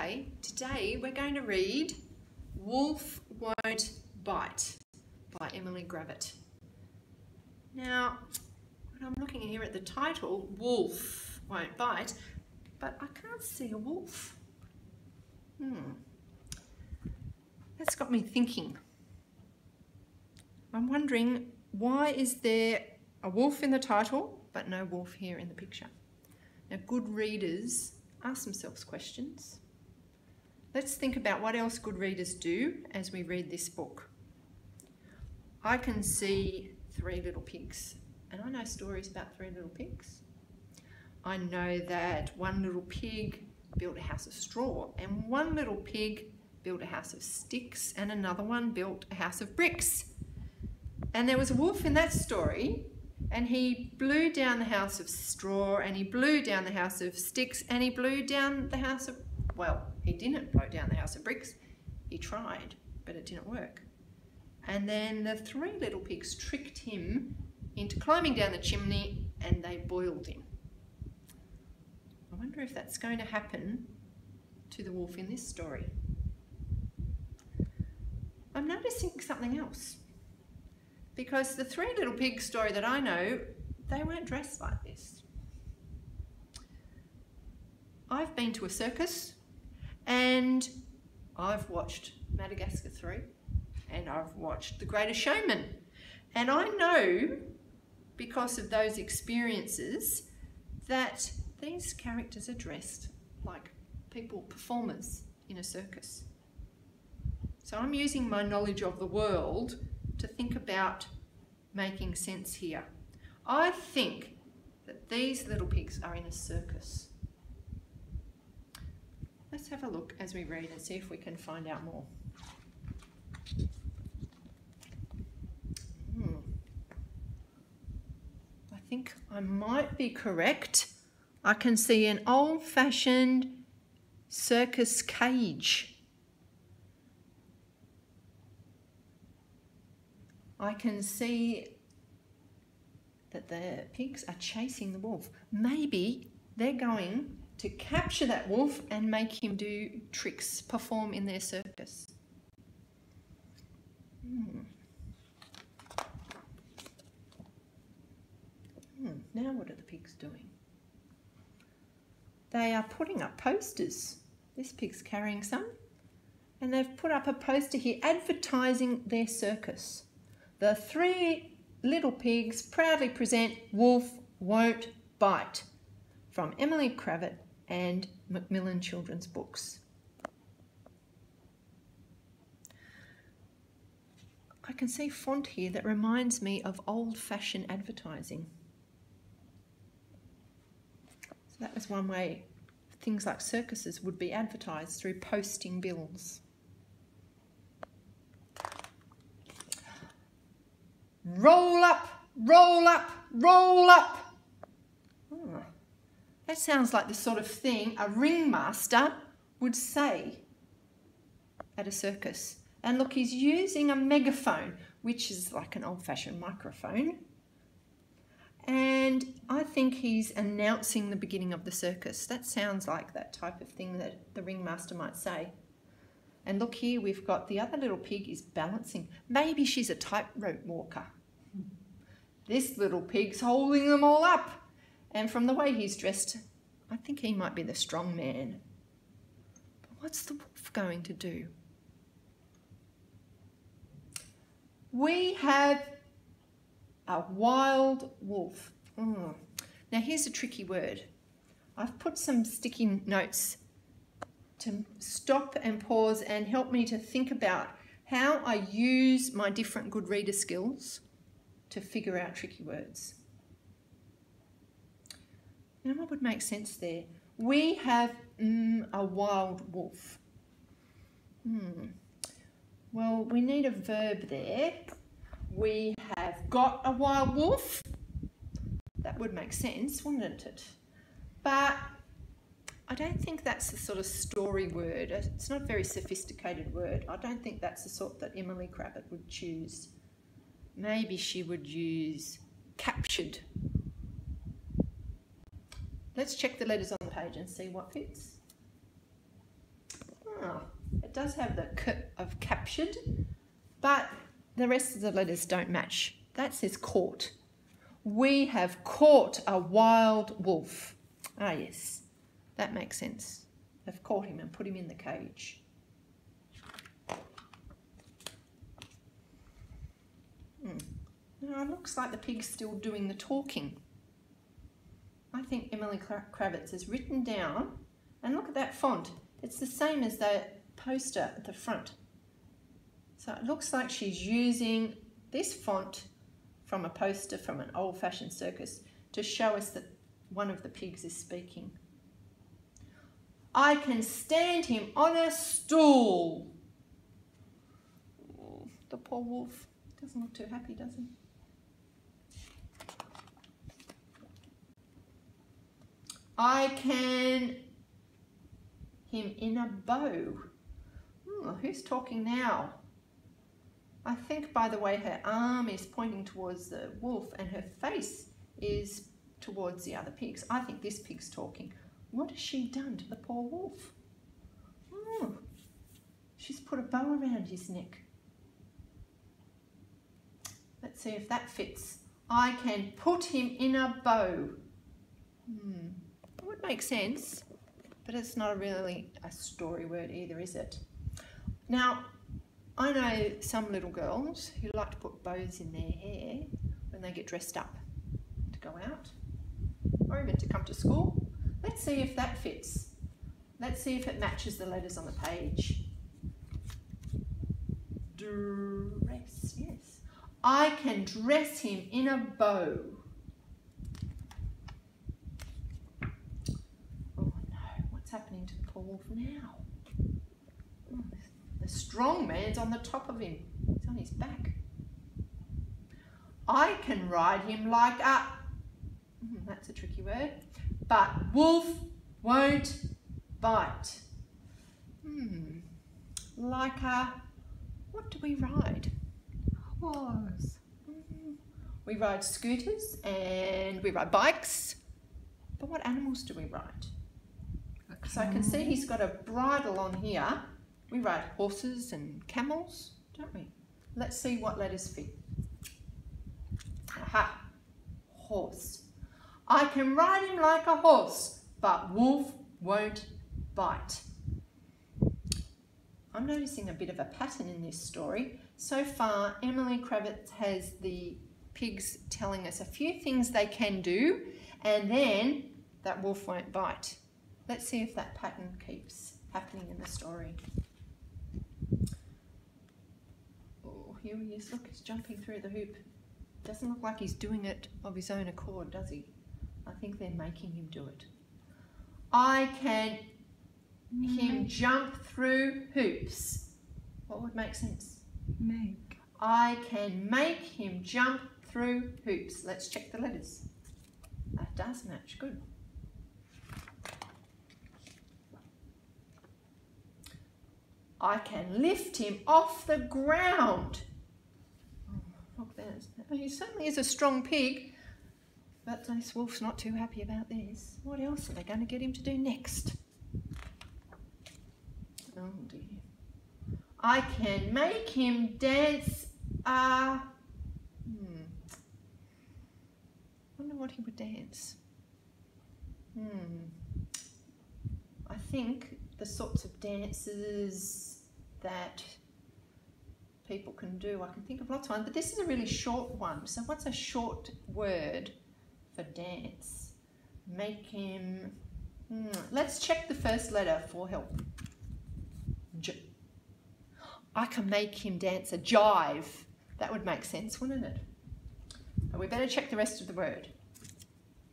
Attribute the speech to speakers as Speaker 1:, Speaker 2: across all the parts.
Speaker 1: Okay, today we're going to read Wolf Won't Bite by Emily Gravett. Now, when I'm looking here at the title, Wolf Won't Bite, but I can't see a wolf. That's got me thinking. I'm wondering, why is there a wolf in the title, but no wolf here in the picture? Now, good readers ask themselves questions. Let's think about what else good readers do as we read this book. I can see three little pigs, and I know stories about three little pigs. I know that one little pig built a house of straw, and one little pig built a house of sticks, and another one built a house of bricks. And there was a wolf in that story, and he blew down the house of straw, and he blew down the house of sticks, and he blew down the house of, well, he didn't blow down the house of bricks. He tried, but it didn't work. And then the three little pigs tricked him into climbing down the chimney, and they boiled him. I wonder if that's going to happen to the wolf in this story. I'm noticing something else. Because the three little pigs story that I know, they weren't dressed like this. I've been to a circus, and I've watched Madagascar 3, and I've watched The Greatest Showman. And I know, because of those experiences, that these characters are dressed like people, performers in a circus. So I'm using my knowledge of the world to think about making sense here. I think that these little pigs are in a circus. Let's have a look as we read and see if we can find out more. I think I might be correct. I can see an old-fashioned circus cage. I can see that the pigs are chasing the wolf. Maybe they're going to capture that wolf and make him do tricks, perform in their circus. Now what are the pigs doing? They are putting up posters. This pig's carrying some, and they've put up a poster here advertising their circus. The three little pigs proudly present Wolf Won't Bite from Emily Gravett and Macmillan Children's Books. I can see font here that reminds me of old-fashioned advertising. So that was one way things like circuses would be advertised, through posting bills. Roll up, roll up, roll up. That sounds like the sort of thing a ringmaster would say at a circus. And look, he's using a megaphone, which is like an old-fashioned microphone. And I think he's announcing the beginning of the circus. That sounds like that type of thing that the ringmaster might say. And look here, we've got the other little pig is balancing. Maybe she's a tightrope walker. This little pig's holding them all up. And from the way he's dressed, I think he might be the strong man. But what's the wolf going to do? We have a wild wolf. Now here's a tricky word. I've put some sticky notes to stop and pause and help me to think about how I use my different good reader skills to figure out tricky words. Now what would make sense there? We have a wild wolf. Well, we need a verb there. We have got a wild wolf. That would make sense, wouldn't it? But I don't think that's the sort of story word. It's not a very sophisticated word. I don't think that's the sort that Emily Gravett would choose. Maybe she would use captured. Let's check the letters on the page and see what fits. Oh, it does have the k of captured, but the rest of the letters don't match. That says caught. We have caught a wild wolf. Ah, yes, that makes sense. They've caught him and put him in the cage. Now, it looks like the pig's still doing the talking. I think Emily Kravitz has written down, and look at that font. It's the same as the poster at the front. So it looks like she's using this font from a poster from an old-fashioned circus to show us that one of the pigs is speaking. I can stand him on a stool. Oh, the poor wolf doesn't look too happy, does he? I can him in a bow. Who's talking now? I think by the way her arm is pointing towards the wolf and her face is towards the other pigs. I think this pig's talking. What has she done to the poor wolf? Oh, she's put a bow around his neck. Let's see if that fits. I can put him in a bow. It would make sense, but it's not really a story word either, is it? Now, I know some little girls who like to put bows in their hair when they get dressed up to go out or even to come to school. Let's see if that fits. Let's see if it matches the letters on the page. Dress, yes. I can dress him in a bow. Oh no, what's happening to the poor wolf now? Oh, the strong man's on the top of him. He's on his back. I can ride him like a... that's a tricky word. But wolf won't bite. Like a... what do we ride? Horse. We ride scooters and we ride bikes. But what animals do we ride? So I can see he's got a bridle on here. We ride horses and camels, don't we? Let's see what letters fit. Aha, horse. I can ride him like a horse, but wolf won't bite. I'm noticing a bit of a pattern in this story. So far, Emily Kravitz has the pigs telling us a few things they can do, and then that wolf won't bite. Let's see if that pattern keeps happening in the story. Oh, here he is. Look, he's jumping through the hoop. Doesn't look like he's doing it of his own accord, does he? I think they're making him do it. I can him jump through hoops. What would make sense?
Speaker 2: Make.
Speaker 1: I can make him jump through hoops. Let's check the letters. That does match. Good. I can lift him off the ground. Oh, look, he certainly is a strong pig, but this wolf's not too happy about this. What else are they going to get him to do next? Oh dear. I can make him dance I wonder what he would dance. I think the sorts of dances that people can do, I can think of lots of ones, but this is a really short one. So what's a short word for dance? Make him... let's check the first letter for help. J. I can make him dance a jive. That would make sense, wouldn't it? But we better check the rest of the word.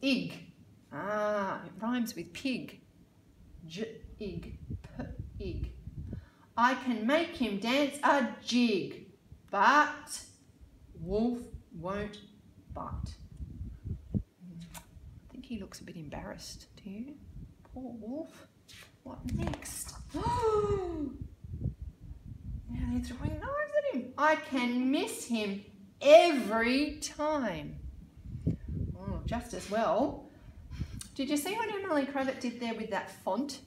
Speaker 1: Ig. Ah, it rhymes with pig. J-ig. P-ig. I can make him dance a jig, but wolf won't bite. I think he looks a bit embarrassed, do you? Poor wolf. What next? Oh! Now they're throwing knives at him. I can miss him every time. Oh, just as well. Did you see what Emily Kravitz did there with that font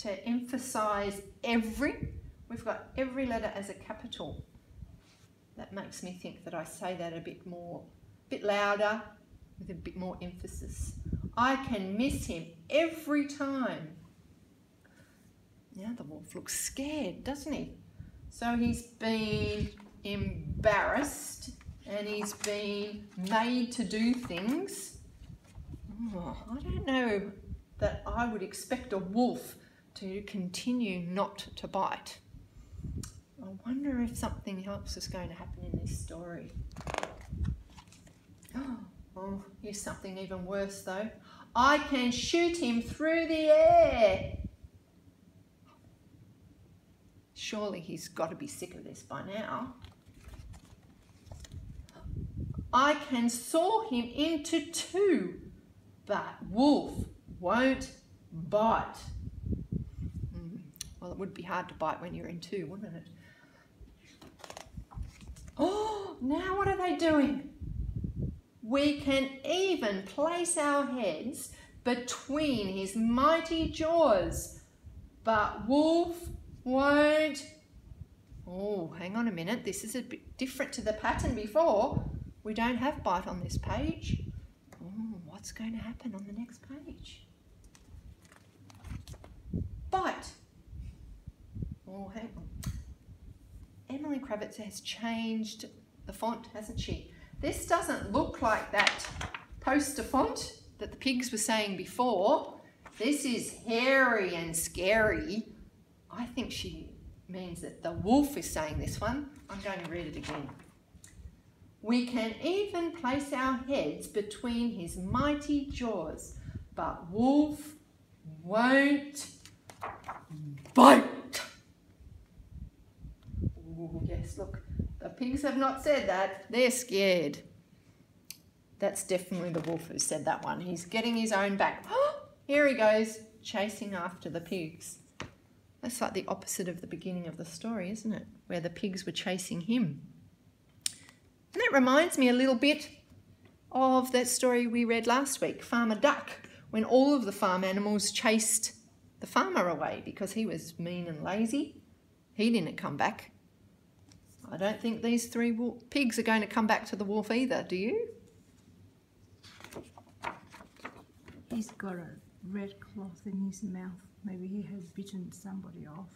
Speaker 1: to emphasize every. We've got every letter as a capital. That makes me think that I say that a bit louder, with a bit more emphasis. I can miss him every time. Now the wolf looks scared, doesn't he? So he's been embarrassed and he's been made to do things. Oh, I don't know that I would expect a wolf to continue not to bite. I wonder if something else is going to happen in this story. Oh, here's something even worse though. I can shoot him through the air. Surely he's got to be sick of this by now. I can saw him into two, but wolf won't bite. Well, it would be hard to bite when you're in two, wouldn't it? Oh, now what are they doing? We can even place our heads between his mighty jaws, but wolf won't. Oh, hang on a minute. This is a bit different to the pattern before. We don't have bite on this page. Oh, what's going to happen on the next page? Bite. Oh, hang on. Emily Kravitz has changed the font, hasn't she? This doesn't look like that poster font that the pigs were saying before. This is hairy and scary. I think she means that the wolf is saying this one. I'm going to read it again. We can even place our heads between his mighty jaws, but wolf won't bite. Oh, yes, look, the pigs have not said that. They're scared. That's definitely the wolf who said that one. He's getting his own back. Here he goes, chasing after the pigs. That's like the opposite of the beginning of the story, isn't it? Where the pigs were chasing him. And that reminds me a little bit of that story we read last week, Farmer Duck, when all of the farm animals chased the farmer away because he was mean and lazy. He didn't come back. I don't think these three pigs are going to come back to the wolf either, do you?
Speaker 2: He's got a red cloth in his mouth. Maybe he has bitten somebody off.